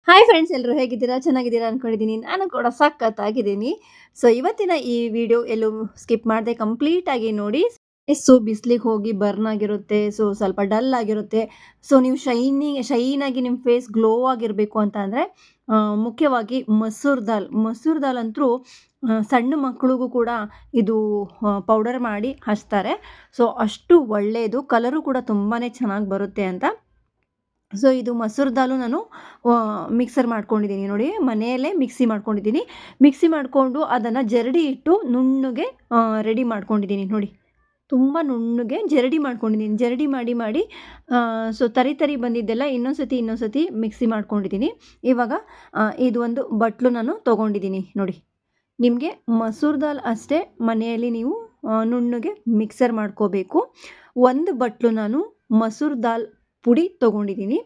Hi friends, ಎಲ್ಲರೂ ಹೇಗಿದ್ದೀರಾ? ಚೆನ್ನಾಗಿದ್ದೀರಾ ಅನ್ಕೊಂಡಿದ್ದೀನಿ. ನಾನು ಕೂಡ ಸಖತ್ತಾಗಿದ್ದೀನಿ. ಸೊ ಇವತ್ತಿನ ಈ ವಿಡಿಯೋ ಎಲ್ಲೂ ಸ್ಕಿಪ್ ಮಾಡದೆ ಕಂಪ್ಲೀಟಾಗಿ ನೋಡಿ. ಸೊ ಬಿಸಿಲಿಗೆ ಹೋಗಿ ಬರ್ನ್ ಆಗಿರುತ್ತೆ. ಸೊ ಸ್ವಲ್ಪ ಡಲ್ ಆಗಿರುತ್ತೆ. ಸೊ ನೀವು ಶೈನಾಗಿ ನಿಮ್ಮ ಫೇಸ್ ಗ್ಲೋ ಆಗಿರಬೇಕು ಅಂತ ಅಂದರೆ ಮುಖ್ಯವಾಗಿ ಮಸೂರ್ ದಾಲ್ ಅಂತೂ ಸಣ್ಣ ಮಕ್ಕಳಿಗೂ ಕೂಡ ಇದು ಪೌಡರ್ ಮಾಡಿ ಹಚ್ತಾರೆ. ಸೊ ಅಷ್ಟು ಒಳ್ಳೆಯದು, ಕಲರು ಕೂಡ ತುಂಬಾ ಚೆನ್ನಾಗಿ ಬರುತ್ತೆ ಅಂತ. ಸೊ ಇದು ಮಸೂರ್ ದಾಲು ನಾನು ಮಿಕ್ಸರ್ ಮಾಡ್ಕೊಂಡಿದ್ದೀನಿ ನೋಡಿ. ಮನೆಯಲ್ಲೇ ಮಿಕ್ಸಿ ಮಾಡ್ಕೊಂಡಿದ್ದೀನಿ. ಮಿಕ್ಸಿ ಮಾಡಿಕೊಂಡು ಅದನ್ನು ಜರಡಿ ಇಟ್ಟು ನುಣ್ಣಗೆ ರೆಡಿ ಮಾಡ್ಕೊಂಡಿದ್ದೀನಿ ನೋಡಿ. ತುಂಬ ನುಣ್ಣಗೆ ಜರಡಿ ಮಾಡ್ಕೊಂಡಿದ್ದೀನಿ. ಜರಡಿ ಮಾಡಿ ಮಾಡಿ ಸೊ ತರಿ ಬಂದಿದ್ದೆಲ್ಲ ಇನ್ನೊಂದು ಸತಿ ಮಿಕ್ಸಿ ಮಾಡ್ಕೊಂಡಿದ್ದೀನಿ. ಇವಾಗ ಇದು ಒಂದು ಬಟ್ಲು ನಾನು ತೊಗೊಂಡಿದ್ದೀನಿ ನೋಡಿ. ನಿಮಗೆ ಮಸೂರ್ ದಾಲ್ ಅಷ್ಟೇ ಮನೆಯಲ್ಲಿ ನೀವು ನುಣ್ಣಗೆ ಮಿಕ್ಸರ್ ಮಾಡ್ಕೋಬೇಕು. ಒಂದು ಬಟ್ಲು ನಾನು ಮಸೂರ್ ದಾಲ್ ಪುಡಿ ತೊಗೊಂಡಿದ್ದೀನಿ.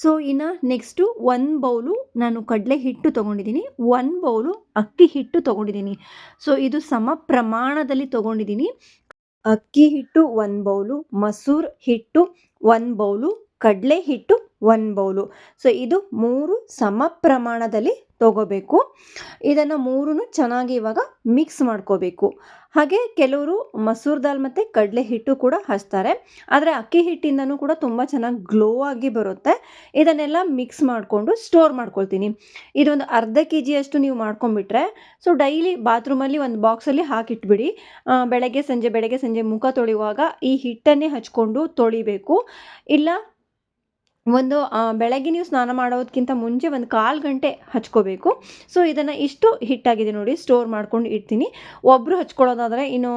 ಸೊ ಇನ್ನು ನೆಕ್ಸ್ಟು 1 ಬೌಲು ನಾನು ಕಡಲೆ ಹಿಟ್ಟು ತೊಗೊಂಡಿದ್ದೀನಿ. 1 ಬೌಲು ಅಕ್ಕಿ ಹಿಟ್ಟು ತೊಗೊಂಡಿದ್ದೀನಿ. ಸೊ ಇದು ಸಮ ಪ್ರಮಾಣದಲ್ಲಿ ತೊಗೊಂಡಿದ್ದೀನಿ. ಅಕ್ಕಿ ಹಿಟ್ಟು 1 ಬೌಲು, ಮಸೂರ್ ಹಿಟ್ಟು 1 ಬೌಲು, ಕಡಲೆ ಹಿಟ್ಟು 1 ಬೌಲು. ಸೊ ಇದು 3 ಸಮ ಪ್ರಮಾಣದಲ್ಲಿ ತೊಗೋಬೇಕು. ಇದನ್ನು 3 ಚೆನ್ನಾಗಿ ಇವಾಗ ಮಿಕ್ಸ್ ಮಾಡ್ಕೋಬೇಕು. ಹಾಗೆ ಕೆಲವರು ಮಸೂರ್ ದಾಲ್ ಮತ್ತು ಕಡಲೆ ಹಿಟ್ಟು ಕೂಡ ಹಚ್ತಾರೆ. ಆದರೆ ಅಕ್ಕಿ ಹಿಟ್ಟಿಂದನೂ ಕೂಡ ತುಂಬ ಚೆನ್ನಾಗಿ ಗ್ಲೋ ಆಗಿ ಬರುತ್ತೆ. ಇದನ್ನೆಲ್ಲ ಮಿಕ್ಸ್ ಮಾಡಿಕೊಂಡು ಸ್ಟೋರ್ ಮಾಡ್ಕೊಳ್ತೀನಿ. ಇದೊಂದು ಅರ್ಧ ಕೆಜಿಯಷ್ಟು ನೀವು ಮಾಡ್ಕೊಂಬಿಟ್ರೆ ಸೊ ಡೈಲಿ ಬಾತ್ರೂಮಲ್ಲಿ ಒಂದು ಬಾಕ್ಸಲ್ಲಿ ಹಾಕಿಟ್ಬಿಡಿ. ಬೆಳಗ್ಗೆ ಸಂಜೆ ಮುಖ ತೊಳೆಯುವಾಗ ಈ ಹಿಟ್ಟನ್ನೇ ಹಚ್ಕೊಂಡು ತೊಳಿಬೇಕು. ಇಲ್ಲ ಒಂದು ಬೆಳಗ್ಗೆ ನೀವು ಸ್ನಾನ ಮಾಡೋದಕ್ಕಿಂತ ಮುಂಚೆ ಒಂದು 1/4 ಗಂಟೆ ಹಚ್ಕೋಬೇಕು. ಸೊ ಇದನ್ನು ಇಷ್ಟು ಹಿಟ್ಟಾಗಿದೆ ನೋಡಿ, ಸ್ಟೋರ್ ಮಾಡ್ಕೊಂಡು ಇಡ್ತೀನಿ. ಒಬ್ಬರು ಹಚ್ಕೊಳ್ಳೋದಾದರೆ ಇನ್ನು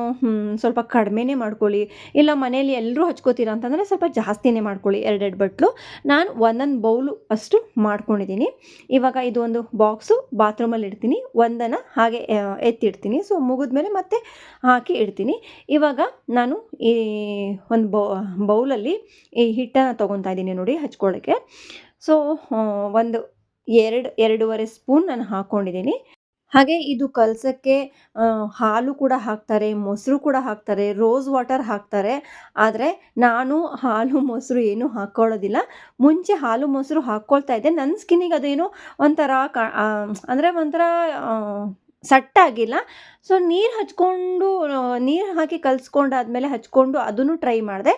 ಸ್ವಲ್ಪ ಕಡಿಮೆನೇ ಮಾಡ್ಕೊಳ್ಳಿ. ಇಲ್ಲ ಮನೇಲಿ ಎಲ್ಲರೂ ಹಚ್ಕೋತೀರಾ ಅಂತಂದರೆ ಸ್ವಲ್ಪ ಜಾಸ್ತಿನೇ ಮಾಡ್ಕೊಳ್ಳಿ, 2 ಬಟ್ಲು. ನಾನು 1 ಬೌಲು ಅಷ್ಟು ಮಾಡ್ಕೊಂಡಿದ್ದೀನಿ. ಇವಾಗ ಇದು ಒಂದು ಬಾಕ್ಸು ಬಾತ್ರೂಮಲ್ಲಿ ಇಡ್ತೀನಿ. ಒಂದನ್ನು ಹಾಗೆ ಎತ್ತಿಡ್ತೀನಿ. ಸೊ ಮುಗಿದ್ಮೇಲೆ ಮತ್ತೆ ಹಾಕಿ ಇಡ್ತೀನಿ. ಇವಾಗ ನಾನು ಈ ಒಂದು ಬೌಲಲ್ಲಿ ಈ ಹಿಟ್ಟನ್ನು ತೊಗೊತಾ ಇದ್ದೀನಿ ನೋಡಿ ಹಚ್ಕೊಳ್ಳೋಕ್ಕೆ. ಸೊ ಒಂದು 2-2.5 ಸ್ಪೂನ್ ನಾನು ಹಾಕ್ಕೊಂಡಿದ್ದೀನಿ. ಹಾಗೆ ಇದು ಕಲಸಕ್ಕೆ ಹಾಲು ಕೂಡ ಹಾಕ್ತಾರೆ, ಮೊಸರು ಕೂಡ ಹಾಕ್ತಾರೆ, ರೋಸ್ ವಾಟರ್ ಹಾಕ್ತಾರೆ. ಆದರೆ ನಾನು ಹಾಲು ಮೊಸರು ಏನೂ ಹಾಕ್ಕೊಳ್ಳೋದಿಲ್ಲ. ಮುಂಚೆ ಹಾಲು ಮೊಸರು ಹಾಕ್ಕೊಳ್ತಾ ಇದ್ದೆ. ನನ್ನ ಸ್ಕಿನ್ನಿಗೆ ಅದೇನೋ ಒಂಥರ ಅಂದರೆ ಒಂಥರ ಸಟ್ಟಾಗಿಲ್ಲ. ಸೊ ನೀರು ಹಾಕಿ ಕಲಿಸ್ಕೊಂಡಾದ್ಮೇಲೆ ಹಚ್ಕೊಂಡು ಅದನ್ನು ಟ್ರೈ ಮಾಡಿದೆ.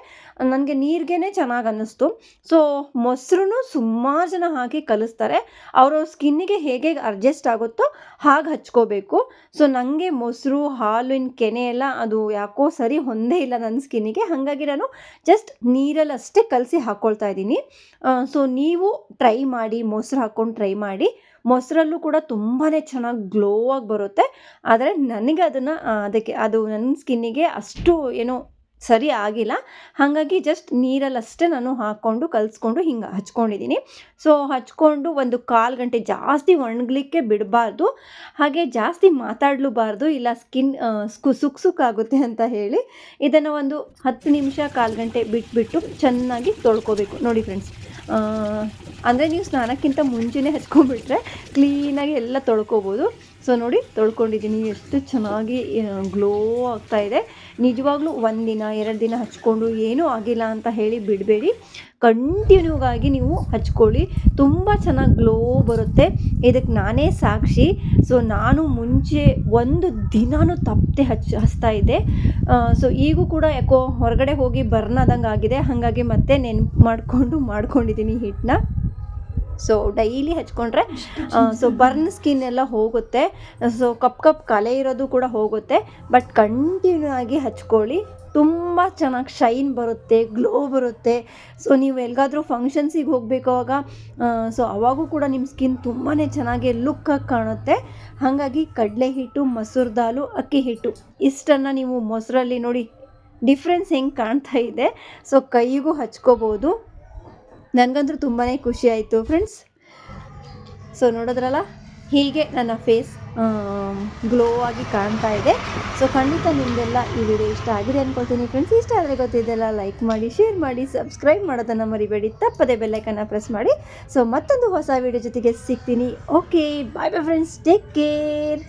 ನನಗೆ ನೀರಿಗೇ ಚೆನ್ನಾಗಿ ಅನ್ನಿಸ್ತು. ಸೊ ಮೊಸರು ಸುಮಾರು ಜನ ಹಾಕಿ ಕಲಿಸ್ತಾರೆ. ಅವರ ಸ್ಕಿನ್ನಿಗೆ ಹೇಗೆ ಅಡ್ಜಸ್ಟ್ ಆಗುತ್ತೋ ಹಾಗೆ ಹಚ್ಕೋಬೇಕು. ಸೊ ನನಗೆ ಮೊಸರು ಹಾಲಿನ ಕೆನೆ ಎಲ್ಲ ಅದು ಯಾಕೋ ಸರಿ ಹೊಂದೇ ಇಲ್ಲ ನನ್ನ ಸ್ಕಿನ್ನಿಗೆ. ಹಾಗಾಗಿ ನಾನು ಜಸ್ಟ್ ನೀರಲ್ಲಿ ಅಷ್ಟೇ ಕಲಸಿ ಹಾಕ್ಕೊಳ್ತಾ ಇದ್ದೀನಿ. ಸೊ ನೀವು ಟ್ರೈ ಮಾಡಿ, ಮೊಸರು ಹಾಕ್ಕೊಂಡು ಟ್ರೈ ಮಾಡಿ. ಮೊಸರಲ್ಲೂ ಕೂಡ ತುಂಬಾ ಚೆನ್ನಾಗಿ ಗ್ಲೋ ಆಗಿ ಬರುತ್ತೆ. ಆದರೆ ನನಗೆ ಅದಕ್ಕೆ ಅದು ನನ್ನ ಸ್ಕಿನ್ನಿಗೆ ಅಷ್ಟು ಏನೋ ಸರಿ ಆಗಿಲ್ಲ. ಹಾಗಾಗಿ ಜಸ್ಟ್ ನೀರಲ್ಲಷ್ಟೇ ನಾನು ಹಾಕ್ಕೊಂಡು ಕಲಿಸ್ಕೊಂಡು ಹಿಂಗೆ ಹಚ್ಕೊಂಡಿದ್ದೀನಿ. ಸೊ ಹಚ್ಕೊಂಡು ಒಂದು 1/4 ಗಂಟೆ, ಜಾಸ್ತಿ ಒಣಗಲಿಕ್ಕೆ ಬಿಡಬಾರ್ದು, ಹಾಗೆ ಜಾಸ್ತಿ ಮಾತಾಡಲೂಬಾರ್ದು, ಇಲ್ಲ ಸ್ಕಿನ್ ಸುಕ್ಕಾಗುತ್ತೆ ಅಂತ ಹೇಳಿ ಇದನ್ನು ಒಂದು 10 ನಿಮಿಷ 1/4 ಗಂಟೆ ಬಿಟ್ಬಿಟ್ಟು ಚೆನ್ನಾಗಿ ತೊಳ್ಕೊಬೇಕು ನೋಡಿ ಫ್ರೆಂಡ್ಸ್. ಅಂದರೆ ನೀವು ಸ್ನಾನಕ್ಕಿಂತ ಮುಂಚೆನೇ ಹಚ್ಕೊಂಡ್ಬಿಟ್ರೆ ಕ್ಲೀನಾಗಿ ಎಲ್ಲ ತೊಳ್ಕೊಬೋದು. ಸೊ ನೋಡಿ ತೊಳ್ಕೊಂಡಿದ್ದೀನಿ, ಎಷ್ಟು ಚೆನ್ನಾಗಿ ಗ್ಲೋ ಆಗ್ತಾಯಿದೆ. ನಿಜವಾಗ್ಲೂ 1 ದಿನ 2 ದಿನ ಹಚ್ಕೊಂಡು ಏನೂ ಆಗಿಲ್ಲ ಅಂತ ಹೇಳಿ ಬಿಡಬೇಡಿ. ಕಂಟಿನ್ಯೂ ಆಗಿ ನೀವು ಹಚ್ಕೊಳ್ಳಿ, ತುಂಬ ಚೆನ್ನಾಗಿ ಗ್ಲೋ ಬರುತ್ತೆ. ಇದಕ್ಕೆ ನಾನೇ ಸಾಕ್ಷಿ. ಸೊ ನಾನು ಮುಂಚೆ 1 ದಿನವೂ ತಪ್ಪದೆ ಹಚ್ತಾ ಇದ್ದೆ. ಸೊ ಈಗೂ ಕೂಡ ಯಾಕೋ ಹೊರಗಡೆ ಹೋಗಿ ಬರ್ನ್ ಆದಂಗೆ ಆಗಿದೆ. ಹಾಗಾಗಿ ಮತ್ತೆ ನೆನಪು ಮಾಡ್ಕೊಂಡಿದ್ದೀನಿ ಹಿಟ್ಟನ್ನ. ಸೊ ಡೈಲಿ ಹಚ್ಕೊಂಡ್ರೆ ಸೊ ಬರ್ನ್ ಸ್ಕಿನ್ ಎಲ್ಲ ಹೋಗುತ್ತೆ. ಸೊ ಕಪ್ ಕಲೆ ಇರೋದು ಕೂಡ ಹೋಗುತ್ತೆ. ಬಟ್ ಕಂಟಿನ್ಯೂ ಆಗಿ ಹಚ್ಕೊಳ್ಳಿ, ತುಂಬ ಚೆನ್ನಾಗಿ ಶೈನ್ ಬರುತ್ತೆ, ಗ್ಲೋ ಬರುತ್ತೆ. ಸೊ ನೀವು ಎಲ್ಲಿಗಾದ್ರೂ ಫಂಕ್ಷನ್ಸಿಗೆ ಹೋಗಬೇಕಾವಾಗ ಸೊ ಅವಾಗೂ ಕೂಡ ನಿಮ್ಮ ಸ್ಕಿನ್ ತುಂಬಾ ಚೆನ್ನಾಗಿ ಲುಕ್ಕಾಗಿ ಕಾಣುತ್ತೆ. ಹಾಗಾಗಿ ಕಡಲೆ ಹಿಟ್ಟು, ಮಸೂರ್ ದಾಲು, ಅಕ್ಕಿ ಹಿಟ್ಟು ಇಷ್ಟನ್ನು ನೀವು ಮೊಸರಲ್ಲಿ ನೋಡಿ ಡಿಫ್ರೆನ್ಸ್ ಹೆಂಗೆ ಕಾಣ್ತಾ ಇದೆ. ಸೊ ಕೈಗೂ ಹಚ್ಕೋಬೋದು. ನನಗಂತೂ ತುಂಬಾ ಖುಷಿ ಆಯಿತು ಫ್ರೆಂಡ್ಸ್. ಸೊ ನೋಡಿದ್ರಲ್ಲ, ಹೀಗೆ ನನ್ನ ಫೇಸ್ ಗ್ಲೋ ಆಗಿ ಕಾಣ್ತಾ ಇದೆ. ಸೊ ಖಂಡಿತ ನಿಮಗೆಲ್ಲ ಈ ವಿಡಿಯೋ ಇಷ್ಟ ಆಗಿದೆ ಅಂದ್ಕೊಳ್ತೀನಿ ಫ್ರೆಂಡ್ಸ್. ಇಷ್ಟ ಆದರೆ ಗೊತ್ತಿದ್ದೆಲ್ಲ ಲೈಕ್ ಮಾಡಿ, ಶೇರ್ ಮಾಡಿ, ಸಬ್ಸ್ಕ್ರೈಬ್ ಮಾಡೋದನ್ನು ಮರಿಬೇಡಿ. ತಪ್ಪದೆ ಬೆಲ್ಲೈಕನ್ನ ಪ್ರೆಸ್ ಮಾಡಿ. ಸೊ ಮತ್ತೊಂದು ಹೊಸ ವಿಡಿಯೋ ಜೊತೆಗೆ ಸಿಗ್ತೀನಿ. ಓಕೆ, ಬಾಯ್ ಬಾಯ್ ಫ್ರೆಂಡ್ಸ್, ಟೇಕ್ ಕೇರ್.